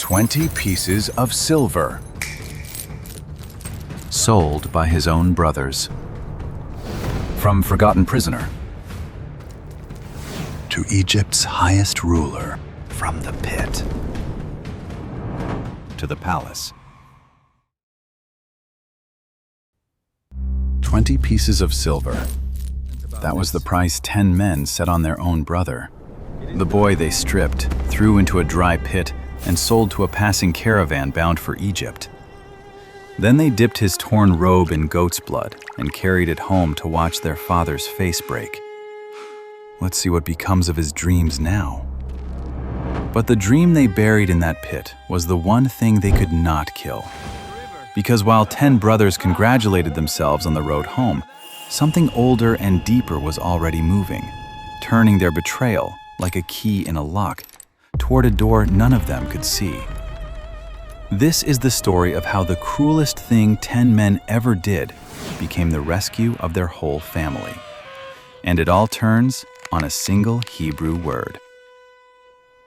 20 pieces of silver. Sold by his own brothers. From forgotten prisoner to Egypt's highest ruler, from the pit to the palace. 20 pieces of silver. That was the price 10 men set on their own brother. The boy they stripped, threw into a dry pit, and sold to a passing caravan bound for Egypt. Then they dipped his torn robe in goat's blood and carried it home to watch their father's face break. Let's see what becomes of his dreams now. But the dream they buried in that pit was the one thing they could not kill. Because while 10 brothers congratulated themselves on the road home, something older and deeper was already moving, turning their betrayal, like a key in a lock, toward a door none of them could see. This is the story of how the cruelest thing 10 men ever did became the rescue of their whole family. And it all turns on a single Hebrew word.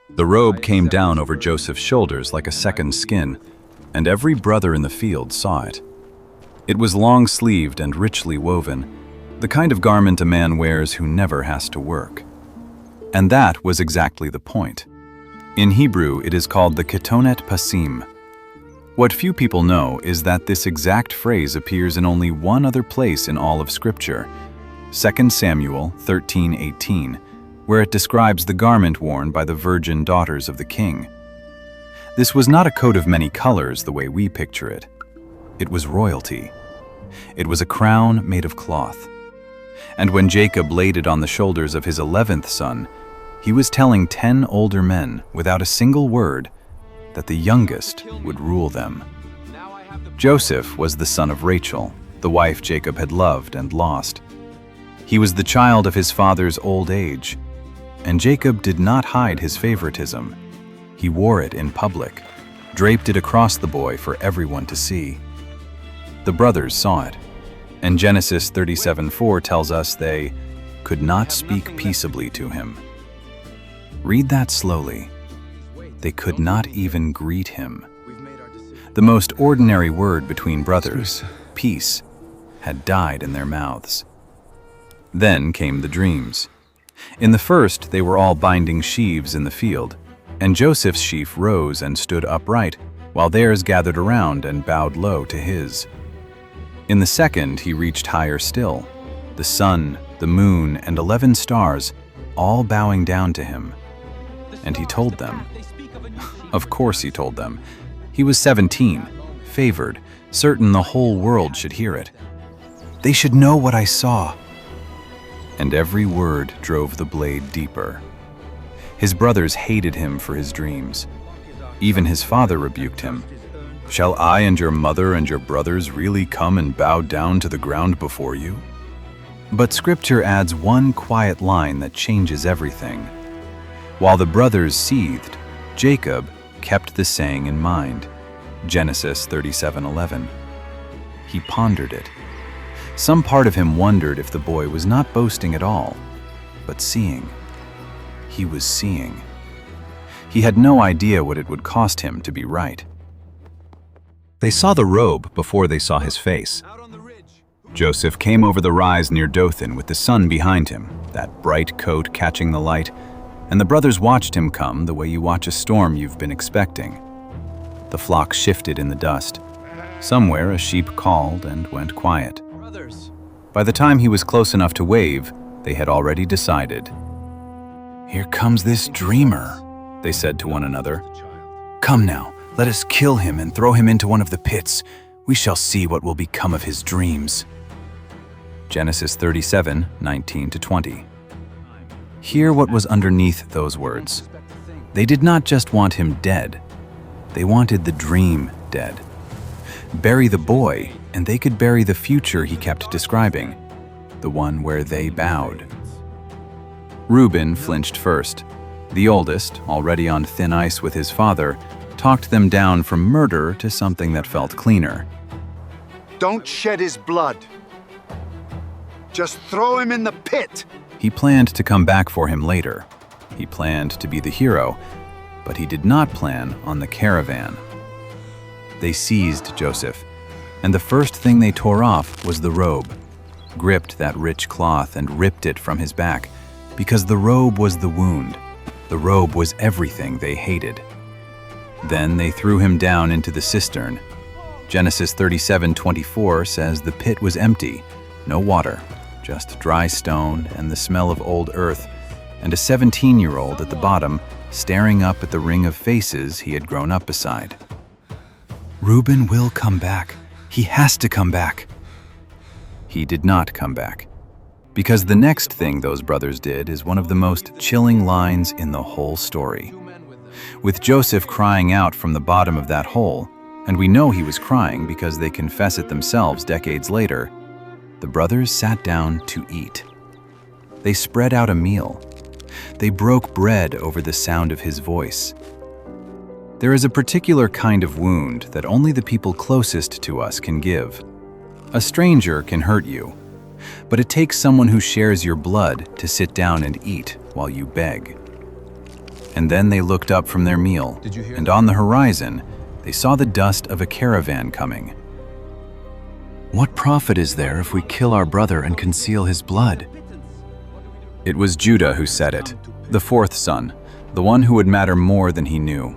The robe came down over Joseph's shoulders like a second skin, and every brother in the field saw it. It was long-sleeved and richly woven, the kind of garment a man wears who never has to work. And that was exactly the point. In Hebrew, it is called the ketonet pasim. What few people know is that this exact phrase appears in only one other place in all of Scripture, 2 Samuel 13:18, where it describes the garment worn by the virgin daughters of the king. This was not a coat of many colors the way we picture it. It was royalty. It was a crown made of cloth. And when Jacob laid it on the shoulders of his 11th son, he was telling 10 older men, without a single word, that the youngest would rule them. Joseph was the son of Rachel, the wife Jacob had loved and lost. He was the child of his father's old age, and Jacob did not hide his favoritism. He wore it in public, draped it across the boy for everyone to see. The brothers saw it, and Genesis 37:4 tells us they could not speak peaceably to him. Read that slowly. They could not even greet him. The most ordinary word between brothers, peace, had died in their mouths. Then came the dreams. In the first, they were all binding sheaves in the field, and Joseph's sheaf rose and stood upright, while theirs gathered around and bowed low to his. In the second, he reached higher still, the sun, the moon, and 11 stars, all bowing down to him. And he told them. Of course he told them. He was 17, favored, certain the whole world should hear it. They should know what I saw. And every word drove the blade deeper. His brothers hated him for his dreams. Even his father rebuked him. Shall I and your mother and your brothers really come and bow down to the ground before you? But Scripture adds one quiet line that changes everything. While the brothers seethed, Jacob kept the saying in mind. Genesis 37:11. He pondered it. Some part of him wondered if the boy was not boasting at all, but seeing. He was seeing. He had no idea what it would cost him to be right. They saw the robe before they saw his face. Joseph came over the rise near Dothan with the sun behind him, that bright coat catching the light, and the brothers watched him come the way you watch a storm you've been expecting. The flock shifted in the dust. Somewhere a sheep called and went quiet. By the time he was close enough to wave, they had already decided. "Here comes this dreamer," they said to one another. "Come now, let us kill him and throw him into one of the pits. We shall see what will become of his dreams." Genesis 37:19-20. Hear what was underneath those words. They did not just want him dead. They wanted the dream dead. Bury the boy, and they could bury the future he kept describing, the one where they bowed. Reuben flinched first. The oldest, already on thin ice with his father, talked them down from murder to something that felt cleaner. "Don't shed his blood. Just throw him in the pit." He planned to come back for him later. He planned to be the hero, but he did not plan on the caravan. They seized Joseph, and the first thing they tore off was the robe, gripped that rich cloth and ripped it from his back, because the robe was the wound. The robe was everything they hated. Then they threw him down into the cistern. Genesis 37:24 says the pit was empty, no water, just dry stone and the smell of old earth, and a 17-year-old at the bottom staring up at the ring of faces he had grown up beside. Reuben will come back. He has to come back. He did not come back, because the next thing those brothers did is one of the most chilling lines in the whole story. With Joseph crying out from the bottom of that hole, and we know he was crying because they confess it themselves decades later, the brothers sat down to eat. They spread out a meal. They broke bread over the sound of his voice. There is a particular kind of wound that only the people closest to us can give. A stranger can hurt you, but it takes someone who shares your blood to sit down and eat while you beg. And then they looked up from their meal, and on the horizon, they saw the dust of a caravan coming. What profit is there if we kill our brother and conceal his blood? It was Judah who said it, the fourth son, the one who would matter more than he knew.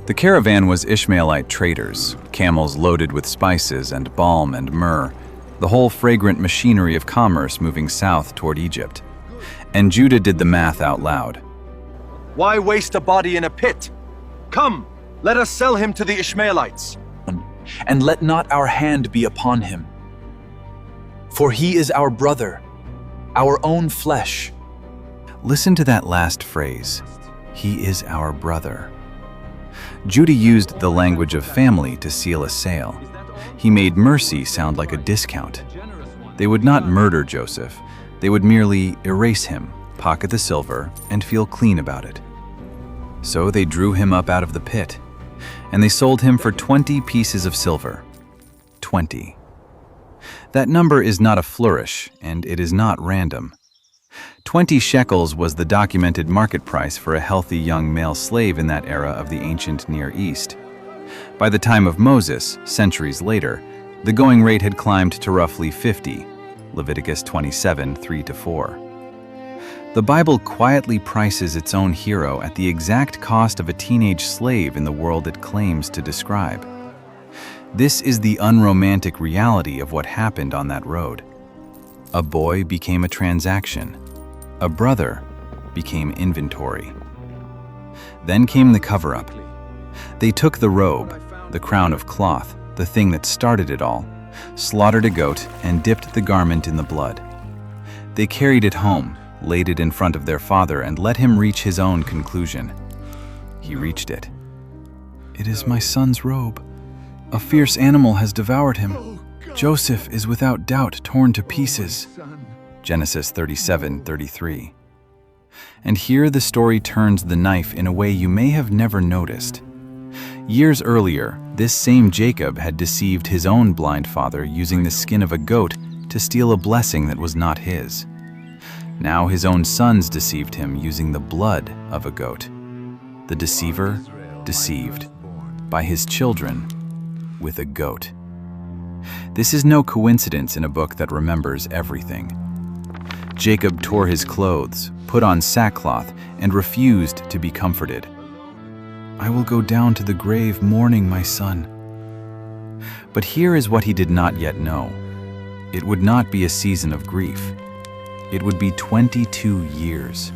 The caravan was Ishmaelite traders, camels loaded with spices and balm and myrrh, the whole fragrant machinery of commerce moving south toward Egypt. And Judah did the math out loud. Why waste a body in a pit? Come, let us sell him to the Ishmaelites. And let not our hand be upon him. For he is our brother, our own flesh. Listen to that last phrase. He is our brother. Judah used the language of family to seal a sale. He made mercy sound like a discount. They would not murder Joseph. They would merely erase him, pocket the silver, and feel clean about it. So they drew him up out of the pit, and they sold him for 20 pieces of silver. 20. That number is not a flourish, and it is not random. 20 shekels was the documented market price for a healthy young male slave in that era of the ancient Near East. By the time of Moses, centuries later, the going rate had climbed to roughly 50, Leviticus 27:3-4. The Bible quietly prices its own hero at the exact cost of a teenage slave in the world it claims to describe. This is the unromantic reality of what happened on that road. A boy became a transaction. A brother became inventory. Then came the cover-up. They took the robe, the crown of cloth, the thing that started it all, slaughtered a goat, and dipped the garment in the blood. They carried it home, laid it in front of their father, and let him reach his own conclusion. He reached it. It is my son's robe. A fierce animal has devoured him. Joseph is without doubt torn to pieces. Genesis 37:33. And here the story turns the knife in a way you may have never noticed. Years earlier, this same Jacob had deceived his own blind father using the skin of a goat to steal a blessing that was not his. Now his own sons deceived him using the blood of a goat. The deceiver deceived by his children with a goat. This is no coincidence in a book that remembers everything. Jacob tore his clothes, put on sackcloth, and refused to be comforted. I will go down to the grave mourning my son. But here is what he did not yet know. It would not be a season of grief. It would be 22 years.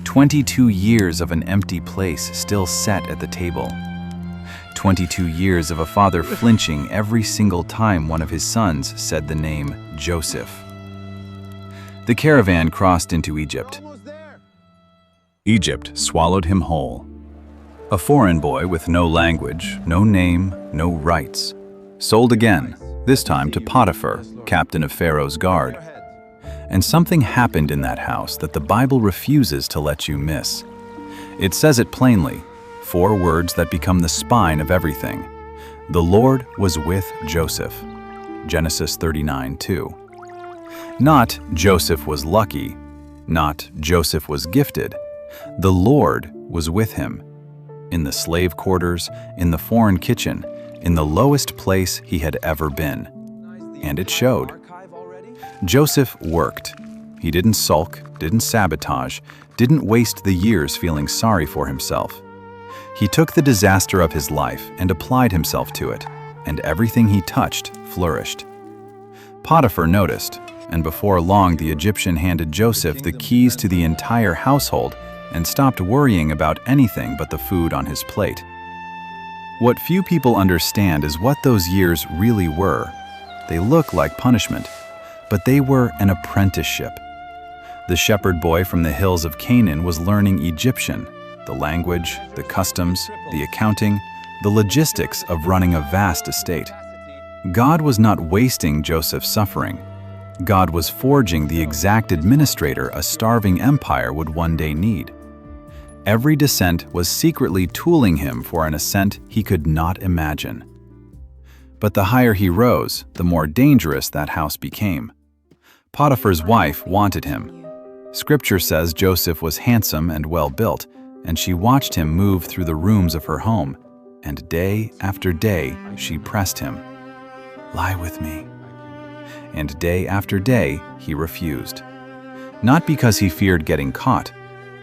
22 years of an empty place still set at the table. 22 years of a father flinching every single time one of his sons said the name Joseph. The caravan crossed into Egypt. Egypt swallowed him whole. A foreign boy with no language, no name, no rights. Sold again, this time to Potiphar, captain of Pharaoh's guard. And something happened in that house that the Bible refuses to let you miss. It says it plainly, 4 words that become the spine of everything. The Lord was with Joseph. Genesis 39:2. Not Joseph was lucky, not Joseph was gifted. The Lord was with him. In the slave quarters, in the foreign kitchen, in the lowest place he had ever been. And it showed. Joseph worked. He didn't sulk, didn't sabotage, didn't waste the years feeling sorry for himself. He took the disaster of his life and applied himself to it, and everything he touched flourished. Potiphar noticed, and before long the Egyptian handed Joseph the keys to the entire household and stopped worrying about anything but the food on his plate. What few people understand is what those years really were. They look like punishment, but they were an apprenticeship. The shepherd boy from the hills of Canaan was learning Egyptian, the language, the customs, the accounting, the logistics of running a vast estate. God was not wasting Joseph's suffering. God was forging the exact administrator a starving empire would one day need. Every descent was secretly tooling him for an ascent he could not imagine. But the higher he rose, the more dangerous that house became. Potiphar's wife wanted him. Scripture says Joseph was handsome and well-built, and she watched him move through the rooms of her home, and day after day she pressed him. "Lie with me." And day after day he refused. Not because he feared getting caught,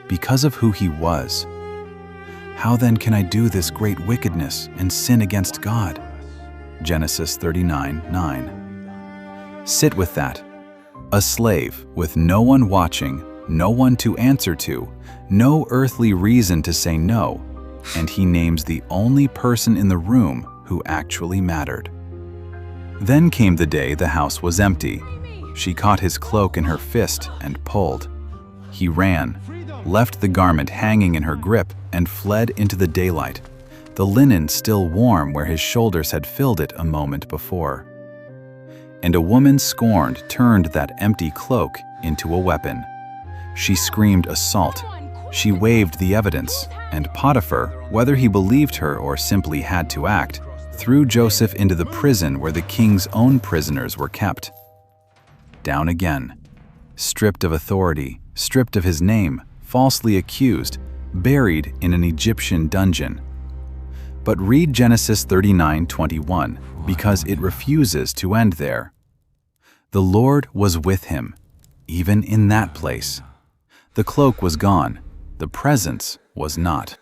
because of who he was. How then can I do this great wickedness and sin against God? Genesis 39:9. Sit with that. A slave with no one watching, no one to answer to, no earthly reason to say no, and he names the only person in the room who actually mattered. Then came the day the house was empty. She caught his cloak in her fist and pulled. He ran, left the garment hanging in her grip, and fled into the daylight, the linen still warm where his shoulders had filled it a moment before. And a woman scorned turned that empty cloak into a weapon. She screamed assault. She waved the evidence, and Potiphar, whether he believed her or simply had to act, threw Joseph into the prison where the king's own prisoners were kept. Down again. Stripped of authority, stripped of his name, falsely accused, buried in an Egyptian dungeon. But read Genesis 39:21, because it refuses to end there. The Lord was with him, even in that place. The cloak was gone, the presence was not.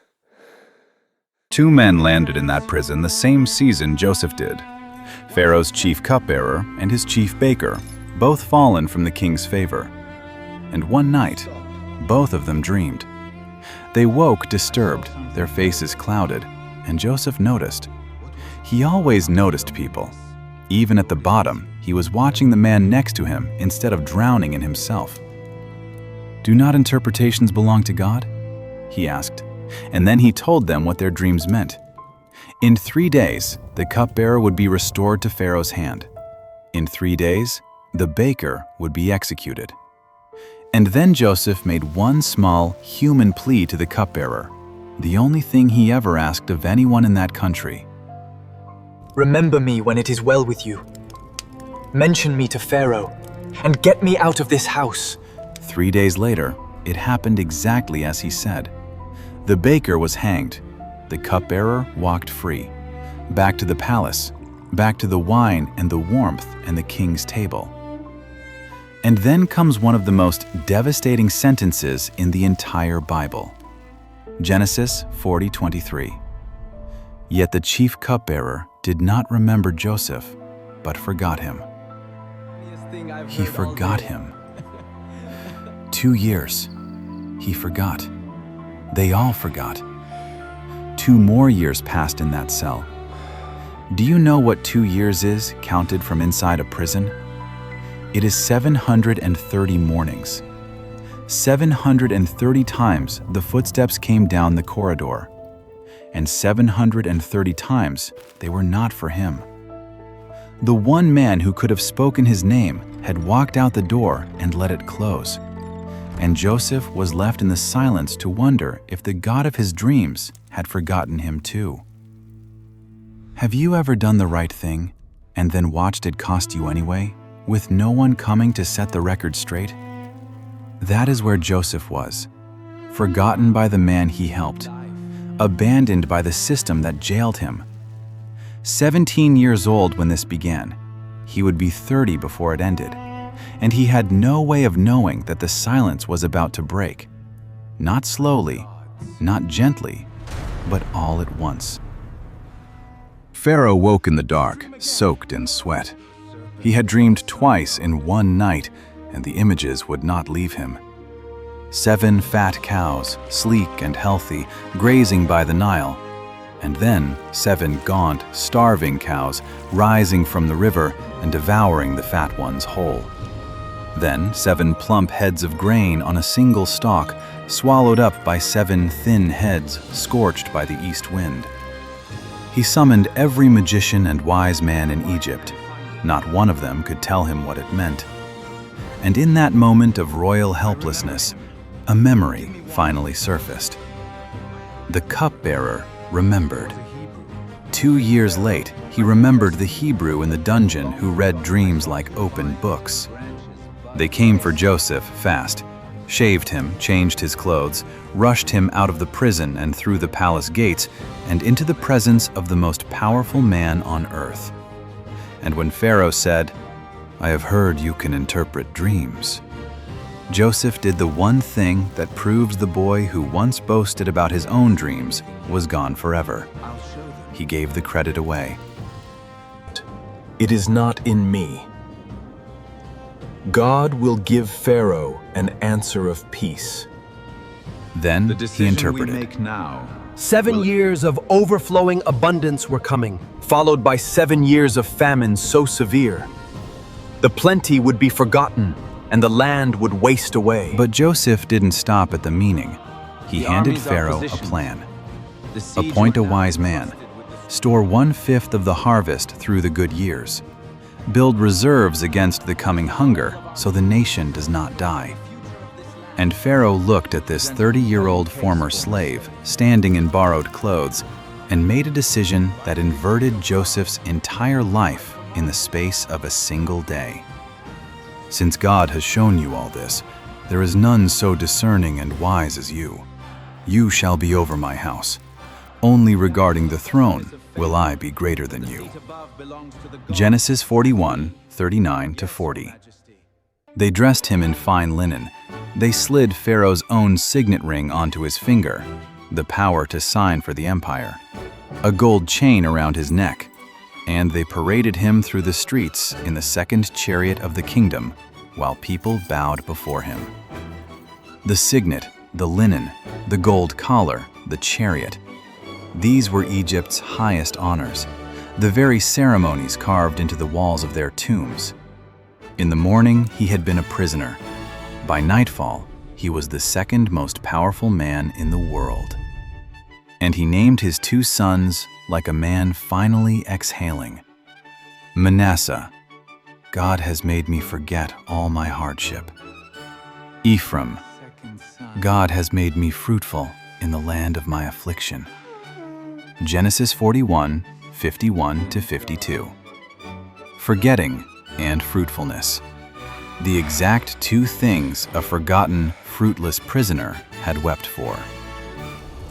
2 men landed in that prison the same season Joseph did. Pharaoh's chief cupbearer and his chief baker, both fallen from the king's favor. And one night, both of them dreamed. They woke disturbed, their faces clouded, and Joseph noticed. He always noticed people. Even at the bottom, he was watching the man next to him instead of drowning in himself. "Do not interpretations belong to God?" he asked, and then he told them what their dreams meant. In 3 days, the cupbearer would be restored to Pharaoh's hand. In 3 days, the baker would be executed. And then Joseph made one small, human plea to the cupbearer, the only thing he ever asked of anyone in that country. Remember me when it is well with you. Mention me to Pharaoh, and get me out of this house. 3 days later, it happened exactly as he said. The baker was hanged. The cupbearer walked free. Back to the palace, back to the wine and the warmth and the king's table. And then comes one of the most devastating sentences in the entire Bible. Genesis 40:23. Yet the chief cupbearer did not remember Joseph, but forgot him. He forgot him. 2 years. He forgot. They all forgot. 2 more years passed in that cell. Do you know what 2 years is counted from inside a prison? It is 730 mornings. 730 times the footsteps came down the corridor, and 730 times they were not for him. The one man who could have spoken his name had walked out the door and let it close, and Joseph was left in the silence to wonder if the God of his dreams had forgotten him too. Have you ever done the right thing and then watched it cost you anyway, with no one coming to set the record straight? That is where Joseph was. forgotten by the man he helped, abandoned by the system that jailed him. 17 years old when this began, he would be 30 before it ended, and he had no way of knowing that the silence was about to break. Not slowly, not gently, but all at once. Pharaoh woke in the dark, soaked in sweat. He had dreamed twice in one night, and the images would not leave him. 7 fat cows, sleek and healthy, grazing by the Nile, and then 7 gaunt, starving cows rising from the river and devouring the fat ones whole. Then 7 plump heads of grain on a single stalk, swallowed up by 7 thin heads scorched by the east wind. He summoned every magician and wise man in Egypt. Not one of them could tell him what it meant. And in that moment of royal helplessness, a memory finally surfaced. The cupbearer remembered. 2 years late, he remembered the Hebrew in the dungeon who read dreams like open books. They came for Joseph fast, shaved him, changed his clothes, rushed him out of the prison and through the palace gates and into the presence of the most powerful man on earth. And when Pharaoh said, "I have heard you can interpret dreams," Joseph did the one thing that proved the boy who once boasted about his own dreams was gone forever. He gave the credit away. It is not in me. God will give Pharaoh an answer of peace. Then he interpreted. 7 years of overflowing abundance were coming, Followed by 7 years of famine so severe. The plenty would be forgotten, and the land would waste away. But Joseph didn't stop at the meaning. He handed Pharaoh a plan. Appoint a wise man. Store 1/5 of the harvest through the good years. Build reserves against the coming hunger so the nation does not die. And Pharaoh looked at this 30-year-old former slave standing in borrowed clothes and made a decision that inverted Joseph's entire life in the space of a single day. Since God has shown you all this, there is none so discerning and wise as you. You shall be over my house. Only regarding the throne will I be greater than you. Genesis 41:39-40. They dressed him in fine linen. They slid Pharaoh's own signet ring onto his finger, the power to sign for the empire, a gold chain around his neck, and they paraded him through the streets in the second chariot of the kingdom while people bowed before him. The signet, the linen, the gold collar, the chariot. These were Egypt's highest honors, the very ceremonies carved into the walls of their tombs. In the morning, he had been a prisoner. By nightfall, he was the second most powerful man in the world. And he named his 2 sons like a man finally exhaling. Manasseh, God has made me forget all my hardship. Ephraim, God has made me fruitful in the land of my affliction. Genesis 41:51-52. Forgetting and fruitfulness. The exact 2 things a forgotten, fruitless prisoner had wept for.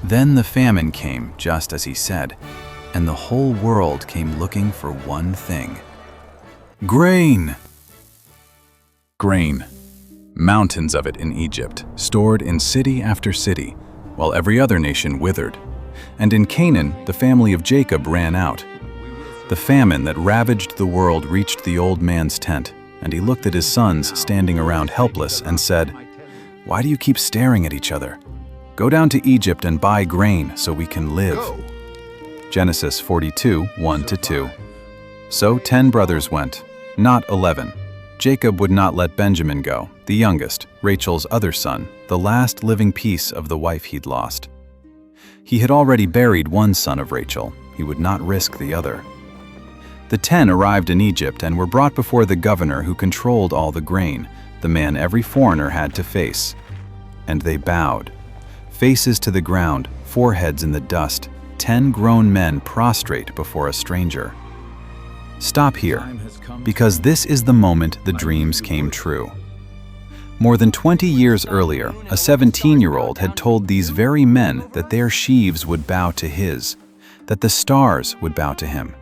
Then the famine came just as he said, and the whole world came looking for one thing. Grain! Grain. Mountains of it in Egypt, stored in city after city, while every other nation withered. And in Canaan, the family of Jacob ran out. The famine that ravaged the world reached the old man's tent, and he looked at his sons standing around helpless and said, "Why do you keep staring at each other? Go down to Egypt and buy grain so we can live." Genesis 42:1-2. So 10 brothers went, not 11. Jacob would not let Benjamin go, the youngest, Rachel's other son, the last living piece of the wife he'd lost. He had already buried one son of Rachel. He would not risk the other. The 10 arrived in Egypt and were brought before the governor who controlled all the grain, the man every foreigner had to face. And they bowed, faces to the ground, foreheads in the dust, 10 grown men prostrate before a stranger. Stop here, because this is the moment the dreams came true. More than 20 years earlier, a 17-year-old had told these very men that their sheaves would bow to his, that the stars would bow to him,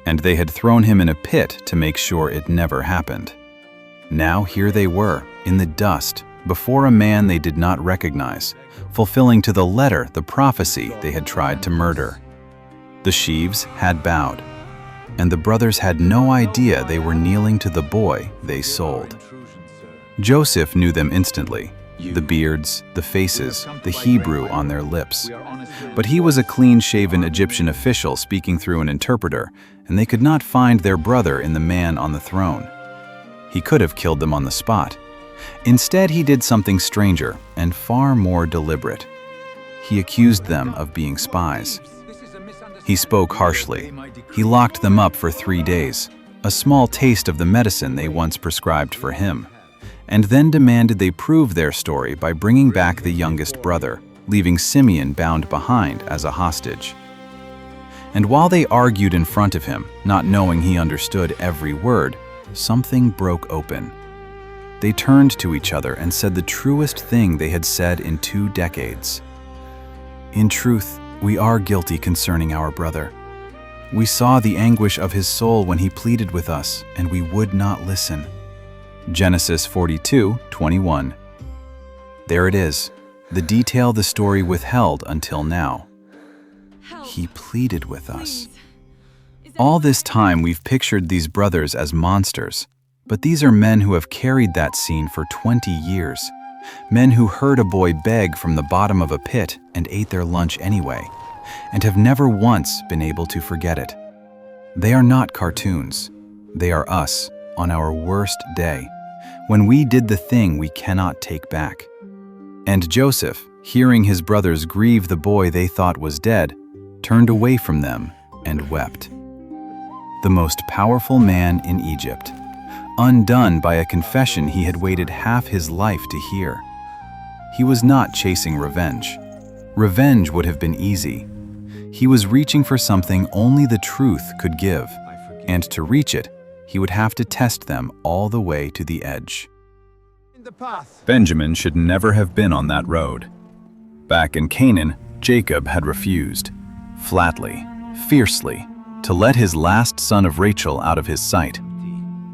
and they had thrown him in a pit to make sure it never happened. Now here they were, in the dust, before a man they did not recognize, fulfilling to the letter the prophecy they had tried to murder. The sheaves had bowed, and the brothers had no idea they were kneeling to the boy they sold. Joseph knew them instantly, the beards, the faces, the Hebrew on their lips. But he was a clean-shaven Egyptian official speaking through an interpreter, and they could not find their brother in the man on the throne. He could have killed them on the spot. Instead, he did something stranger and far more deliberate. He accused them of being spies. He spoke harshly. He locked them up for 3 days, a small taste of the medicine they once prescribed for him, and then demanded they prove their story by bringing back the youngest brother, leaving Simeon bound behind as a hostage. And while they argued in front of him, not knowing he understood every word, something broke open. They turned to each other and said the truest thing they had said in 2 decades. "In truth, we are guilty concerning our brother. We saw the anguish of his soul when he pleaded with us, and we would not listen." Genesis 42:21. There it is, the detail the story withheld until now. He pleaded with us. All this time we've pictured these brothers as monsters, but these are men who have carried that scene for 20 years. Men who heard a boy beg from the bottom of a pit and ate their lunch anyway, and have never once been able to forget it. They are not cartoons. They are us, on our worst day, when we did the thing we cannot take back. And Joseph, hearing his brothers grieve the boy they thought was dead, turned away from them and wept. The most powerful man in Egypt, undone by a confession he had waited half his life to hear. He was not chasing revenge. Revenge would have been easy. He was reaching for something only the truth could give, and to reach it, he would have to test them all the way to the edge. Benjamin should never have been on that road. Back in Canaan, Jacob had refused, flatly, fiercely, to let his last son of Rachel out of his sight.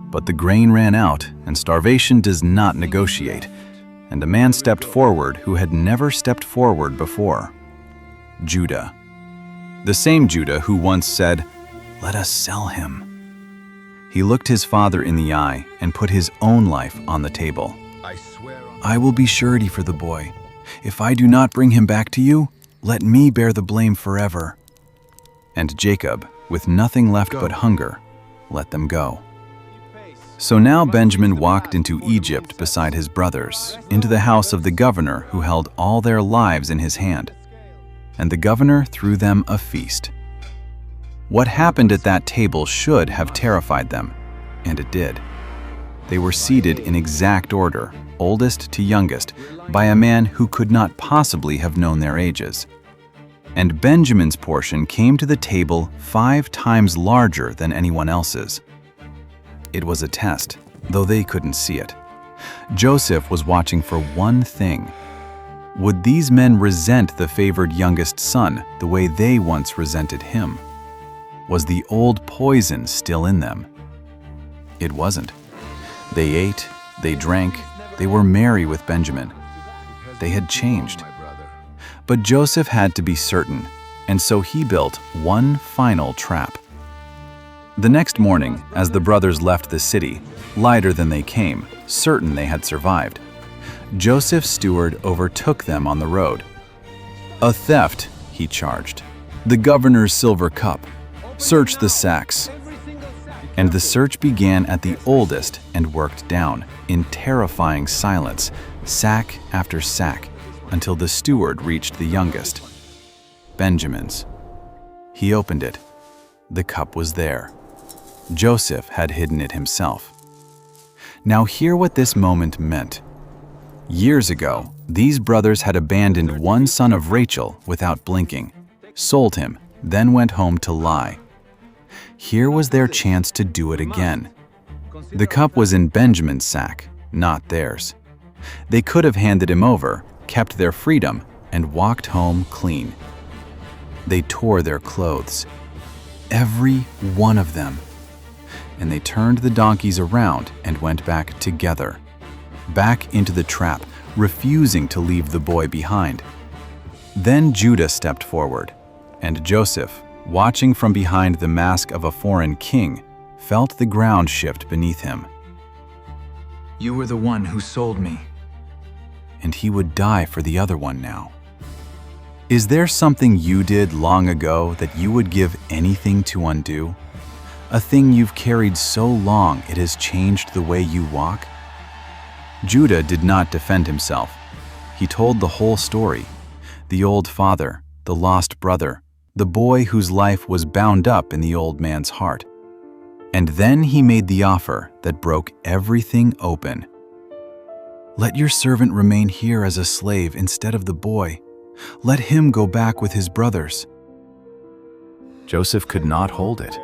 But the grain ran out, and starvation does not negotiate, and a man stepped forward who had never stepped forward before. Judah. The same Judah who once said, "Let us sell him." He looked his father in the eye and put his own life on the table. "I will be surety for the boy. If I do not bring him back to you, let me bear the blame forever." And Jacob, with nothing left but hunger, let them go. So now Benjamin walked into Egypt beside his brothers, into the house of the governor who held all their lives in his hand. And the governor threw them a feast. What happened at that table should have terrified them, and it did. They were seated in exact order, oldest to youngest, by a man who could not possibly have known their ages. And Benjamin's portion came to the table 5 times larger than anyone else's. It was a test, though they couldn't see it. Joseph was watching for one thing. Would these men resent the favored youngest son the way they once resented him? Was the old poison still in them? It wasn't. They ate, they drank, they were merry with Benjamin. They had changed. But Joseph had to be certain, and so he built one final trap. The next morning, as the brothers left the city, lighter than they came, certain they had survived, Joseph's steward overtook them on the road. "A theft," he charged. "The governor's silver cup. Search the sacks." And the search began at the oldest and worked down, in terrifying silence, sack after sack, until the steward reached the youngest, Benjamin's. He opened it. The cup was there. Joseph had hidden it himself. Now hear what this moment meant. Years ago, these brothers had abandoned one son of Rachel without blinking, sold him, then went home to lie. Here was their chance to do it again. The cup was in Benjamin's sack, not theirs. They could have handed him over, kept their freedom, and walked home clean. They tore their clothes, every one of them, and they turned the donkeys around and went back together, back into the trap, refusing to leave the boy behind. Then Judah stepped forward, and Joseph, watching from behind the mask of a foreign king, felt the ground shift beneath him. You were the one who sold me. And he would die for the other one now. Is there something you did long ago that you would give anything to undo? A thing you've carried so long it has changed the way you walk? Judah did not defend himself. He told the whole story. The old father, the lost brother, the boy whose life was bound up in the old man's heart. And then he made the offer that broke everything open. Let your servant remain here as a slave instead of the boy. Let him go back with his brothers. Joseph could not hold it.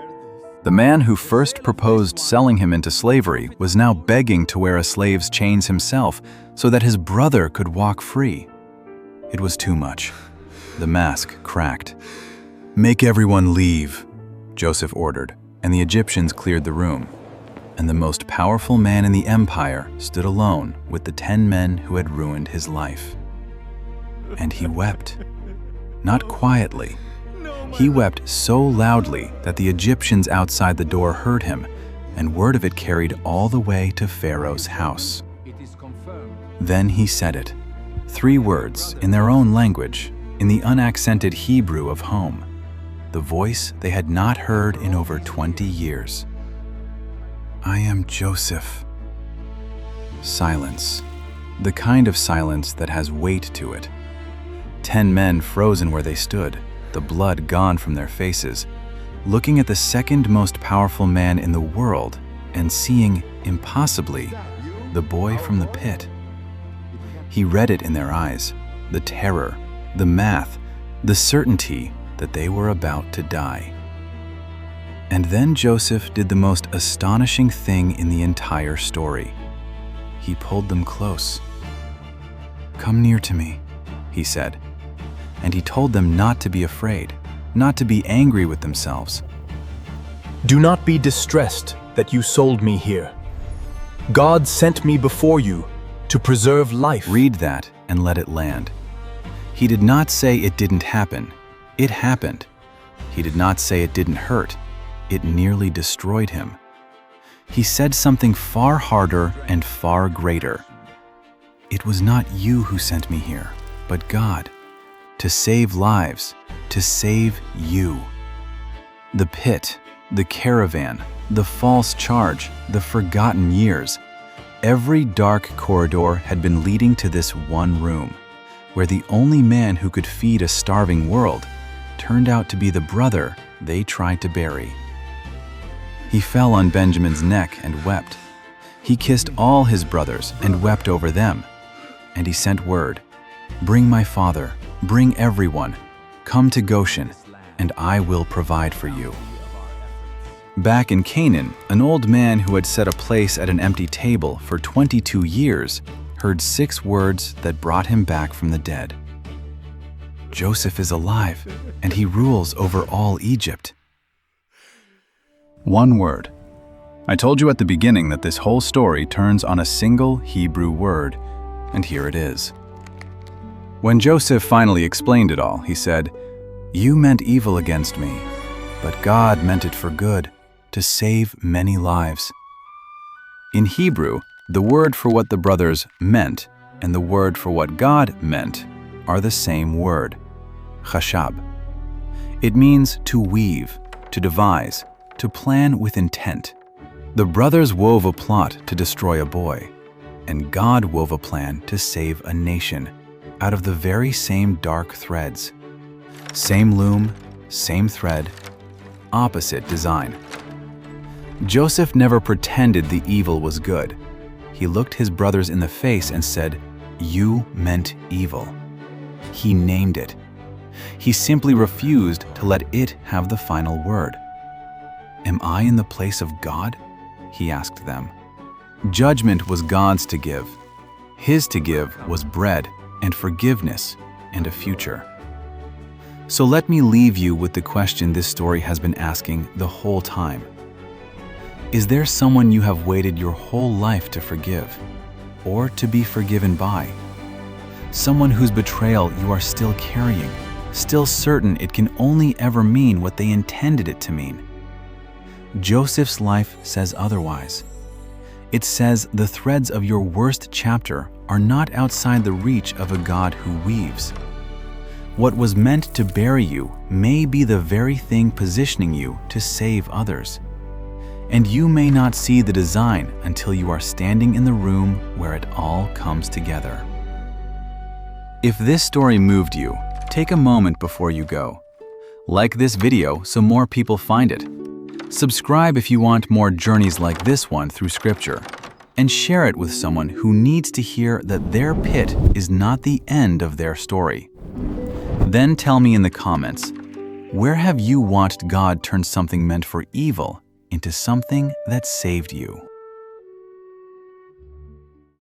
The man who first proposed selling him into slavery was now begging to wear a slave's chains himself so that his brother could walk free. It was too much. The mask cracked. "Make everyone leave," Joseph ordered, and the Egyptians cleared the room. And the most powerful man in the empire stood alone with the 10 men who had ruined his life. And he wept. Not quietly. He wept so loudly that the Egyptians outside the door heard him, and word of it carried all the way to Pharaoh's house. Then he said it. 3 words in their own language, in the unaccented Hebrew of home, the voice they had not heard in over 20 years. "I am Joseph." Silence. The kind of silence that has weight to it. 10 men frozen where they stood, the blood gone from their faces, looking at the second most powerful man in the world and seeing, impossibly, the boy from the pit. He read it in their eyes, the terror, the math, the certainty that they were about to die. And then Joseph did the most astonishing thing in the entire story. He pulled them close. "Come near to me," he said. And he told them not to be afraid, not to be angry with themselves. Do not be distressed that you sold me here. God sent me before you to preserve life. Read that and let it land. He did not say it didn't happen. It happened. He did not say it didn't hurt. It nearly destroyed him. He said something far harder and far greater. It was not you who sent me here, but God, to save lives, to save you. The pit, the caravan, the false charge, the forgotten years, every dark corridor had been leading to this one room, where the only man who could feed a starving world turned out to be the brother they tried to bury. He fell on Benjamin's neck and wept. He kissed all his brothers and wept over them. And he sent word, "Bring my father, bring everyone, come to Goshen, and I will provide for you." Back in Canaan, an old man who had set a place at an empty table for 22 years heard 6 words that brought him back from the dead. Joseph is alive, and he rules over all Egypt. 1 word. I told you at the beginning that this whole story turns on a single Hebrew word, and here it is. When Joseph finally explained it all, he said, "You meant evil against me, but God meant it for good, to save many lives." In Hebrew, the word for what the brothers meant and the word for what God meant are the same word, chashab. It means to weave, to devise, to plan with intent. The brothers wove a plot to destroy a boy, and God wove a plan to save a nation out of the very same dark threads. Same loom, same thread, opposite design. Joseph never pretended the evil was good. He looked his brothers in the face and said, "You meant evil." He named it. He simply refused to let it have the final word. "Am I in the place of God?" he asked them. Judgment was God's to give. His to give was bread and forgiveness and a future. So let me leave you with the question this story has been asking the whole time. Is there someone you have waited your whole life to forgive, or to be forgiven by? Someone whose betrayal you are still carrying, still certain it can only ever mean what they intended it to mean? Joseph's life says otherwise. It says the threads of your worst chapter are not outside the reach of a God who weaves. What was meant to bury you may be the very thing positioning you to save others. And you may not see the design until you are standing in the room where it all comes together. If this story moved you, take a moment before you go. Like this video so more people find it. Subscribe if you want more journeys like this one through Scripture. And share it with someone who needs to hear that their pit is not the end of their story. Then tell me in the comments, where have you watched God turn something meant for evil into something that saved you?